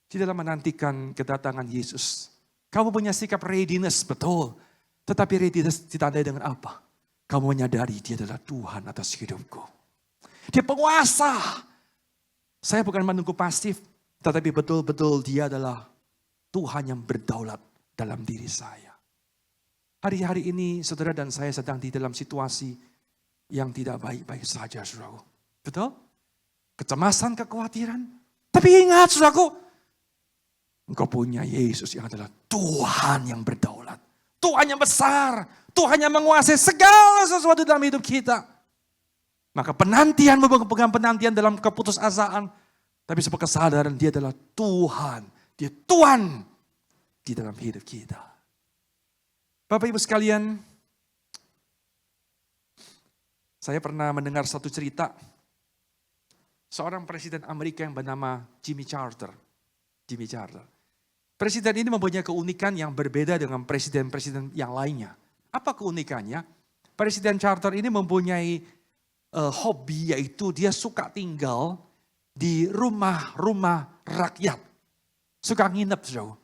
di dalam menantikan kedatangan Yesus, kamu punya sikap readiness, betul. Tetapi readiness ditandai dengan apa? Kamu menyadari dia adalah Tuhan atas hidupku. Dia penguasa. Saya bukan menunggu pasif, tetapi betul-betul dia adalah Tuhan yang berdaulat dalam diri saya. Hari-hari ini saudara dan saya sedang di dalam situasi yang tidak baik-baik saja, saudaraku. Betul? Kecemasan, kekhawatiran. Tapi ingat, saudaraku, engkau punya Yesus yang adalah Tuhan yang berdaulat. Tuhan yang besar. Tuhan yang menguasai segala sesuatu dalam hidup kita. Maka penantian bukan penantian dalam keputusasaan. Tapi sebuah kesadaran dia adalah Tuhan. Dia Tuhan di dalam hidup kita. Bapak Ibu sekalian, saya pernah mendengar satu cerita. Seorang presiden Amerika yang bernama Jimmy Carter. Jimmy Carter. Presiden ini mempunyai keunikan yang berbeda dengan presiden-presiden yang lainnya. Apa keunikannya? Presiden Carter ini mempunyai hobi, yaitu dia suka tinggal di rumah-rumah rakyat. Suka nginep, saudara.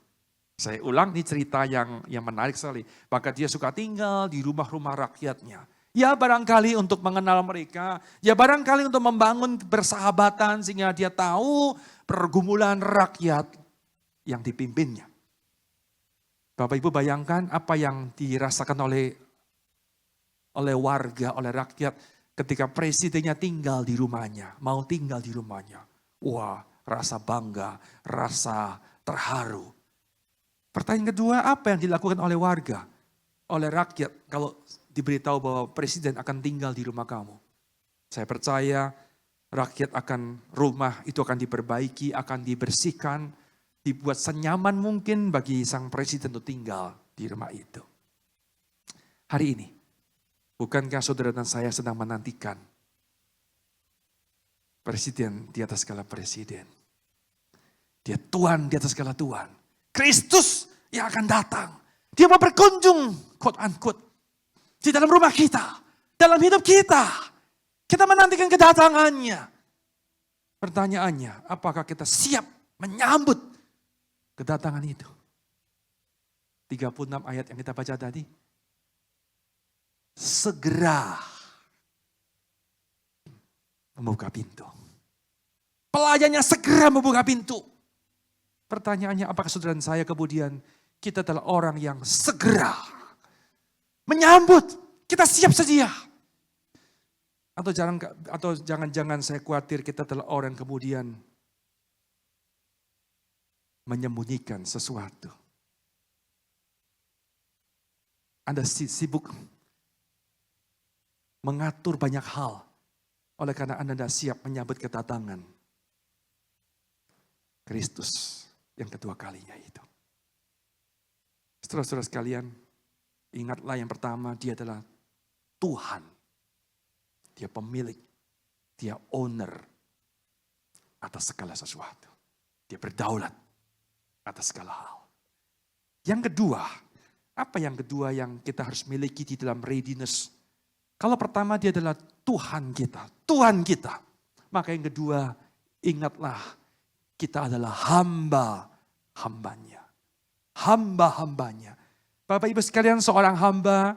Saya ulang, ini cerita yang menarik sekali. Maka dia suka tinggal di rumah-rumah rakyatnya. Ya barangkali untuk mengenal mereka, ya barangkali untuk membangun persahabatan sehingga dia tahu pergumulan rakyat yang dipimpinnya. Bapak Ibu bayangkan apa yang dirasakan oleh warga, oleh rakyat ketika presidennya tinggal di rumahnya, mau tinggal di rumahnya. Wah, rasa bangga, rasa terharu. Pertanyaan kedua, apa yang dilakukan oleh warga, oleh rakyat kalau diberitahu bahwa presiden akan tinggal di rumah kamu? Saya percaya rakyat rumah itu akan diperbaiki, akan dibersihkan, dibuat senyaman mungkin bagi sang presiden untuk tinggal di rumah itu. Hari ini, bukankah saudara dan saya sedang menantikan presiden di atas segala presiden? Dia Tuhan di atas segala Tuhan. Kristus yang akan datang. Dia mau berkunjung, quote unquote, di dalam rumah kita, dalam hidup kita. Kita menantikan kedatangannya. Pertanyaannya, apakah kita siap menyambut kedatangan itu? 36 ayat yang kita baca tadi. Segera membuka pintu. Pelayannya segera membuka pintu. Pertanyaannya, apakah saudara dan saya kemudian kita adalah orang yang segera menyambut, kita siap sedia. Atau jangan-jangan saya khawatir kita adalah orang yang kemudian menyembunyikan sesuatu. Anda sibuk mengatur banyak hal oleh karena Anda tidak siap menyambut kedatangan Kristus yang kedua kalinya itu. Saudara-saudara sekalian, ingatlah yang pertama, dia adalah Tuhan. Dia pemilik, dia owner atas segala sesuatu. Dia berdaulat atas segala hal. Yang kedua, apa yang kedua yang kita harus miliki di dalam readiness? Kalau pertama dia adalah Tuhan kita, Tuhan kita. Maka yang kedua, ingatlah kita adalah hamba-hambanya. Hamba-hambanya. Bapak Ibu sekalian, seorang hamba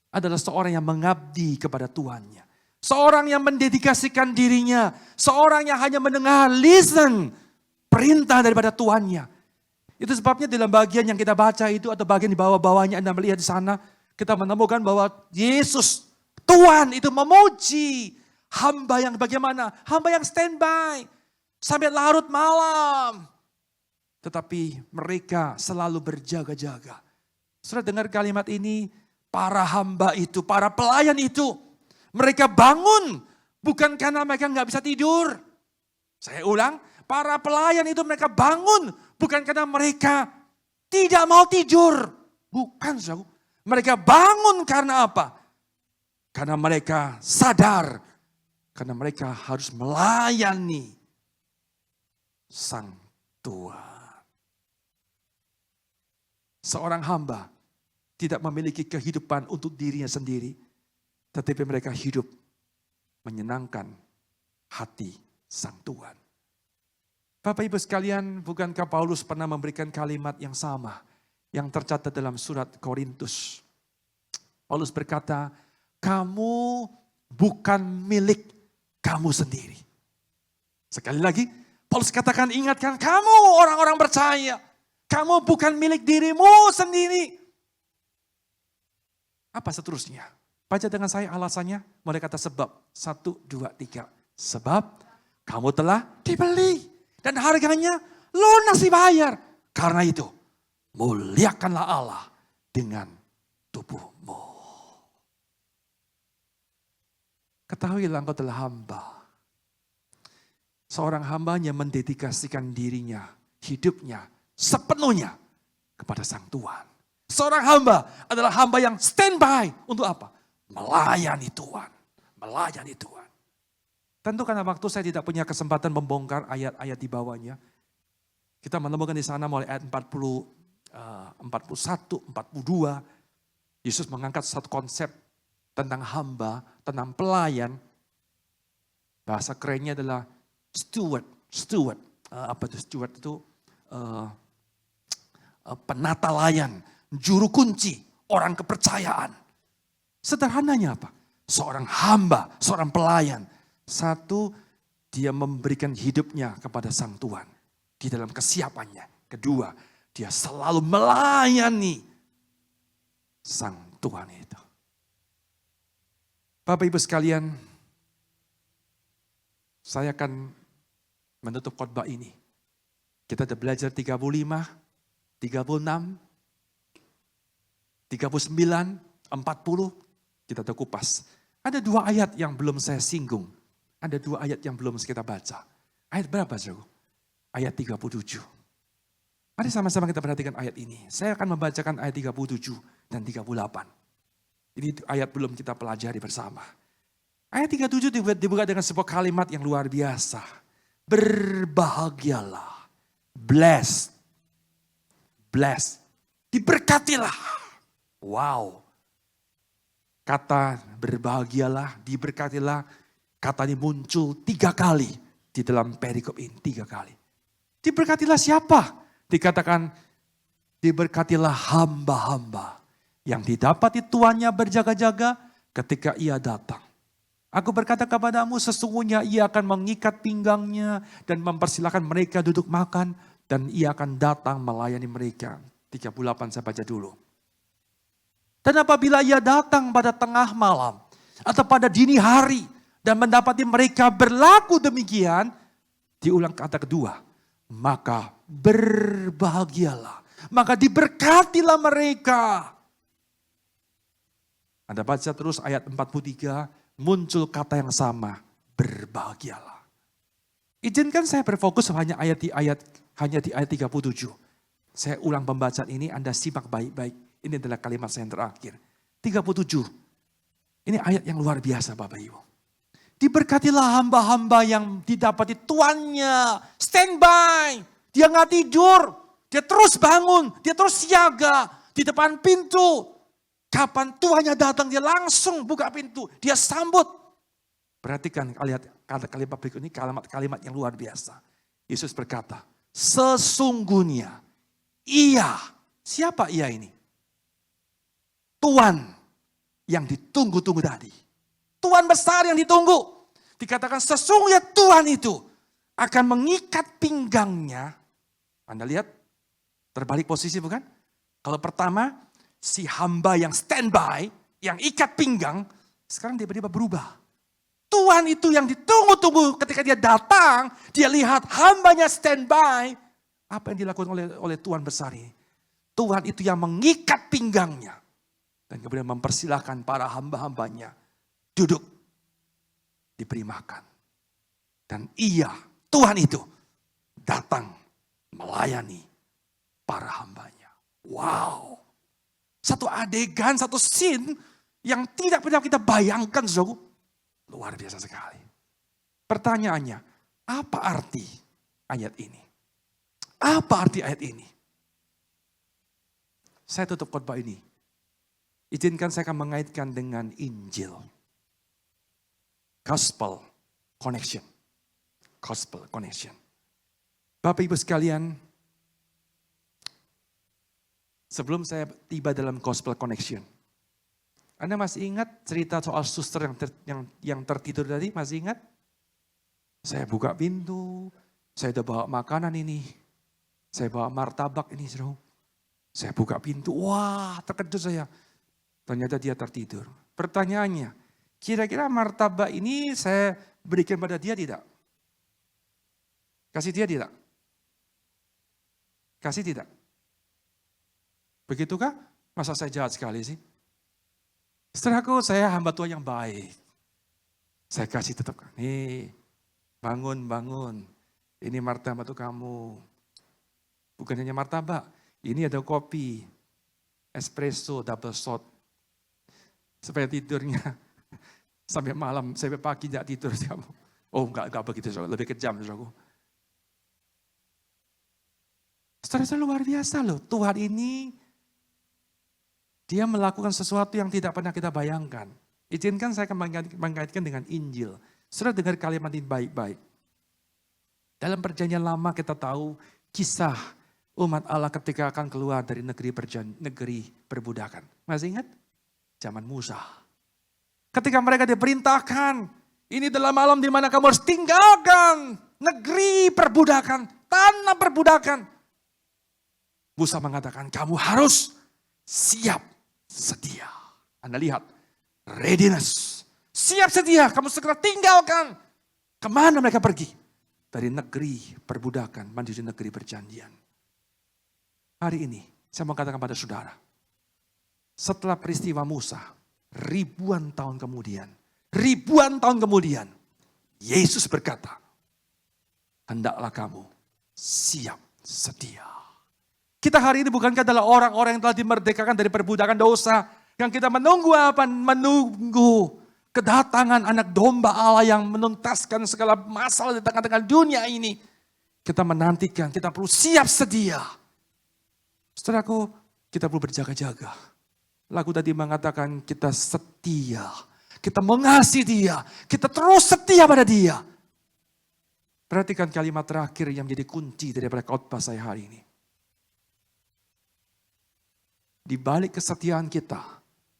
adalah seorang yang mengabdi kepada Tuhannya. Seorang yang mendedikasikan dirinya. Seorang yang hanya mendengar, listen, perintah daripada Tuhannya. Itu sebabnya dalam bagian yang kita baca itu atau bagian di bawah-bawahnya Anda melihat di sana, kita menemukan bahwa Yesus, Tuhan itu memuji hamba yang bagaimana? Hamba yang standby sampai larut malam. Tetapi mereka selalu berjaga-jaga. Saudara dengar kalimat ini, para hamba itu, para pelayan itu, mereka bangun bukan karena mereka nggak bisa tidur. Saya ulang, para pelayan itu mereka bangun bukan karena mereka tidak mau tidur. Bukan, saudara. Mereka bangun karena apa? Karena mereka sadar, karena mereka harus melayani Sang Tuhan. Seorang hamba tidak memiliki kehidupan untuk dirinya sendiri, tetapi mereka hidup menyenangkan hati Sang Tuhan. Bapak Ibu sekalian, bukankah Paulus pernah memberikan kalimat yang sama yang tercatat dalam surat Korintus? Paulus berkata, kamu bukan milik kamu sendiri. Sekali lagi, Paulus katakan, ingatkan kamu orang-orang percaya, kamu bukan milik dirimu sendiri. Apa seterusnya? Baca dengan saya alasannya, mulai kata sebab. 1, 2, 3. Sebab kamu telah dibeli dan harganya lunas dibayar. Karena itu, muliakanlah Allah dengan tubuhmu. Ketahuilah engkau telah hamba. Seorang hambanya mendedikasikan dirinya, hidupnya sepenuhnya kepada Sang Tuhan. Seorang hamba adalah hamba yang standby untuk apa? Melayani Tuhan. Melayani Tuhan. Tentu karena waktu saya tidak punya kesempatan membongkar ayat-ayat di bawahnya. Kita menemukan di sana mulai ayat 41, 42. Yesus mengangkat satu konsep tentang hamba, tentang pelayan. Bahasa kerennya adalah steward. Apa itu steward itu? Penata layan, juru kunci, orang kepercayaan. Sederhananya apa? Seorang hamba, seorang pelayan. 1, dia memberikan hidupnya kepada Sang Tuhan di dalam kesiapannya. 2, dia selalu melayani Sang Tuhan itu. Bapak Ibu sekalian, saya akan menutup khotbah ini. Kita sudah belajar 35, 36, 39, 40, kita sudah kupas. Ada 2 ayat yang belum saya singgung. Ada 2 ayat yang belum kita baca. Ayat berapa, saudara? Ayat 37. Mari sama-sama kita perhatikan ayat ini. Saya akan membacakan ayat 37 dan 38. Ini ayat belum kita pelajari bersama. Ayat 37 dibuka dengan sebuah kalimat yang luar biasa. Berbahagialah. Blessed. Blessed. Diberkatilah. Wow. Kata berbahagialah, diberkatilah. Kata ini muncul 3 kali di dalam perikop ini. 3 kali. Diberkatilah siapa? Dikatakan diberkatilah hamba-hamba yang didapati tuannya berjaga-jaga ketika ia datang. Aku berkata kepadamu, sesungguhnya ia akan mengikat pinggangnya dan mempersilahkan mereka duduk makan dan ia akan datang melayani mereka. 38 saya baca dulu. Dan apabila ia datang pada tengah malam atau pada dini hari dan mendapati mereka berlaku demikian, diulang kata kedua, maka berbahagialah, maka diberkatilah mereka. Anda baca terus ayat 43, muncul kata yang sama, berbahagialah. Izinkan saya berfokus hanya di ayat 37. Saya ulang pembacaan ini, Anda simak baik-baik. Ini adalah kalimat saya yang terakhir. 37. Ini ayat yang luar biasa Bapak Ibu. Diberkatilah hamba-hamba yang didapati tuannya. Standby. Dia nggak tidur. Dia terus bangun. Dia terus siaga. Di depan pintu. Kapan tuannya datang dia langsung buka pintu. Dia sambut. Perhatikan lihat kalimat berikut ini. Kalimat-kalimat yang luar biasa. Yesus berkata. Sesungguhnya. Ia. Siapa ia ini? Tuhan yang ditunggu-tunggu tadi. Tuhan besar yang ditunggu. Dikatakan sesungguhnya Tuhan itu akan mengikat pinggangnya. Anda lihat terbalik posisi bukan? Kalau pertama si hamba yang standby, yang ikat pinggang, sekarang tiba-tiba berubah. Tuhan itu yang ditunggu-tunggu ketika dia datang, dia lihat hambanya standby. Apa yang dilakukan oleh Tuhan besar ini? Tuhan itu yang mengikat pinggangnya. Dan kemudian mempersilahkan para hamba-hambanya duduk, diberi makan. Dan ia, Tuhan itu, datang melayani para hambanya. Wow. Satu adegan, satu scene yang tidak pernah kita bayangkan, saudara. Luar biasa sekali. Pertanyaannya, apa arti ayat ini? Apa arti ayat ini? Saya tutup khotbah ini. Izinkan saya akan mengaitkan dengan Injil. Gospel connection. Gospel connection. Bapak Ibu sekalian, sebelum saya tiba dalam gospel connection, Anda masih ingat cerita soal suster yang tertidur tadi? Masih ingat? Saya buka pintu, saya udah bawa makanan ini, saya bawa martabak ini, saudara. Saya buka pintu, wah terkejut saya. Ternyata dia tertidur. Pertanyaannya, kira-kira martabak ini saya berikan pada dia tidak? Kasih dia tidak? Kasih tidak? Begitukah? Masa saya jahat sekali sih? Saudaraku, saya hamba Tuhan yang baik. Saya kasih tetap, nih bangun. Ini martabak untuk kamu. Bukan hanya martabak, ini ada kopi, espresso, double shot. Supaya tidurnya sampai malam, sampai pagi tidak tidur kamu. Oh enggak begitu, lebih kejam. Saudara luar biasa loh, Tuhan ini dia melakukan sesuatu yang tidak pernah kita bayangkan. Izinkan saya mengaitkan dengan Injil. Saudara dengar kalimat ini baik-baik. Dalam perjanjian lama kita tahu kisah umat Allah ketika akan keluar dari negeri perbudakan. Masih ingat? Zaman Musa. Ketika mereka diperintahkan, ini adalah malam di mana kamu harus tinggalkan negeri perbudakan, tanah perbudakan. Musa mengatakan, kamu harus siap sedia. Anda lihat, readiness. Siap sedia, kamu segera tinggalkan. Kemana mereka pergi? Dari negeri perbudakan menuju negeri perjanjian. Hari ini, saya mau katakan pada saudara. Setelah peristiwa Musa, ribuan tahun kemudian, Yesus berkata, hendaklah kamu siap sedia. Kita hari ini bukankah adalah orang-orang yang telah dimerdekakan dari perbudakan dosa. Yang kita menunggu apa? Menunggu kedatangan anak domba Allah yang menuntaskan segala masalah di tengah-tengah dunia ini. Kita menantikan, kita perlu siap sedia. Saudaraku, kita perlu berjaga-jaga. Lagu tadi mengatakan kita setia. Kita mengasihi dia. Kita terus setia pada dia. Perhatikan kalimat terakhir yang menjadi kunci daripada khotbah saya hari ini. Di balik kesetiaan kita,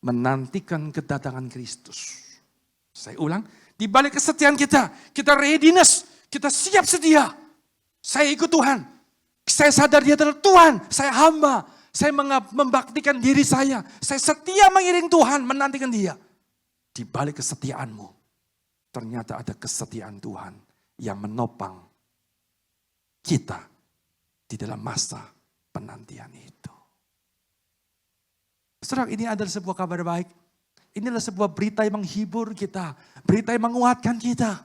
menantikan kedatangan Kristus. Saya ulang, di balik kesetiaan kita readiness, kita siap sedia. Saya ikut Tuhan, saya sadar dia adalah Tuhan, saya hamba, saya membaktikan diri saya setia mengiring Tuhan, menantikan dia. Di balik kesetiaanmu, ternyata ada kesetiaan Tuhan yang menopang kita di dalam masa penantian itu. Saudara, ini adalah sebuah kabar baik. Ini adalah sebuah berita yang menghibur kita. Berita yang menguatkan kita.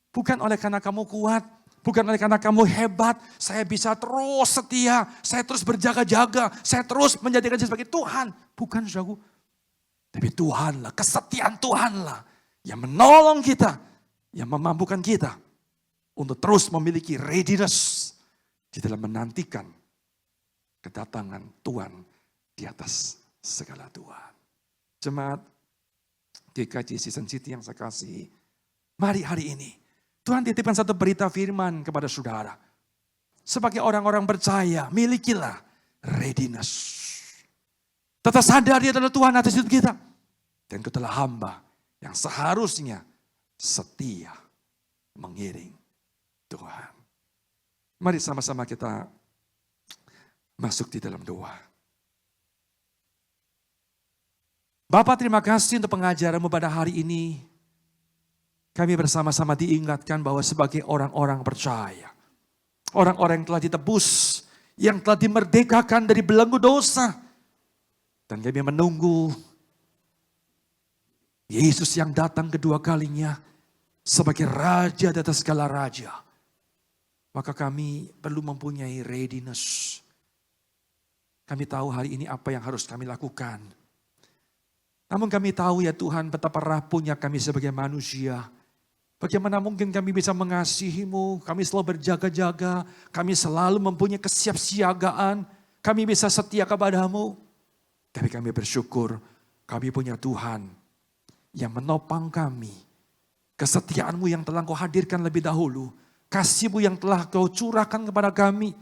Bukan oleh karena kamu kuat. Bukan oleh karena kamu hebat. Saya bisa terus setia. Saya terus berjaga-jaga. Saya terus menjadikan dia sebagai Tuhan. Bukan, saudaraku. Tapi Tuhanlah, kesetiaan Tuhanlah. Yang menolong kita. Yang memampukan kita. Untuk terus memiliki readiness. Di dalam menantikan kedatangan Tuhan di atas segala Tuhan. Jemaat GKJ Season City yang saya kasih. Mari hari ini Tuhan titipkan satu berita firman kepada saudara. Sebagai orang-orang percaya, milikilah readiness. Tetap sadar dia adalah Tuhan atas hidup kita. Dan kita adalah hamba yang seharusnya setia mengiring Tuhan. Mari sama-sama kita masuk di dalam doa. Bapak, terima kasih untuk pengajaranmu pada hari ini. Kami bersama-sama diingatkan bahwa sebagai orang-orang percaya. Orang-orang yang telah ditebus. Yang telah dimerdekakan dari belenggu dosa. Dan kami menunggu Yesus yang datang kedua kalinya. Sebagai Raja di atas segala Raja. Maka kami perlu mempunyai readiness. Kami tahu hari ini apa yang harus kami lakukan. Namun kami tahu ya Tuhan betapa rapuhnya kami sebagai manusia. Bagaimana mungkin kami bisa mengasihi-Mu, kami selalu berjaga-jaga, kami selalu mempunyai kesiapsiagaan. kami bisa setia kepadamu. Tapi kami bersyukur kami punya Tuhan yang menopang kami. Kesetiaanmu yang telah Kau hadirkan lebih dahulu. Kasih-Mu yang telah Kau curahkan kepada kami.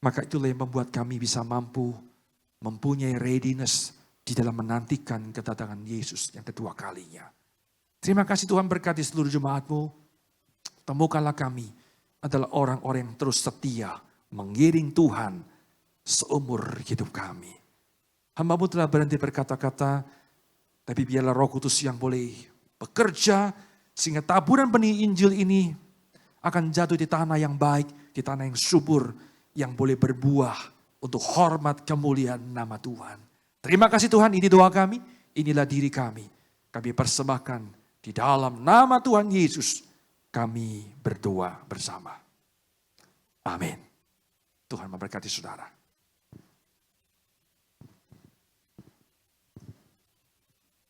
Maka itulah yang membuat kami bisa mampu mempunyai readiness di dalam menantikan kedatangan Yesus yang kedua kalinya. Terima kasih Tuhan, berkati seluruh jemaat-Mu. Temukanlah kami adalah orang-orang yang terus setia mengiring Tuhan seumur hidup kami. Hamba-Mu telah berhenti berkata-kata, tapi biarlah Roh Kudus yang boleh bekerja sehingga taburan benih Injil ini akan jatuh di tanah yang baik, di tanah yang subur, yang boleh berbuah untuk hormat kemuliaan nama Tuhan. Terima kasih Tuhan, ini doa kami, inilah diri kami. Kami persembahkan di dalam nama Tuhan Yesus, kami berdoa bersama. Amin. Tuhan memberkati saudara.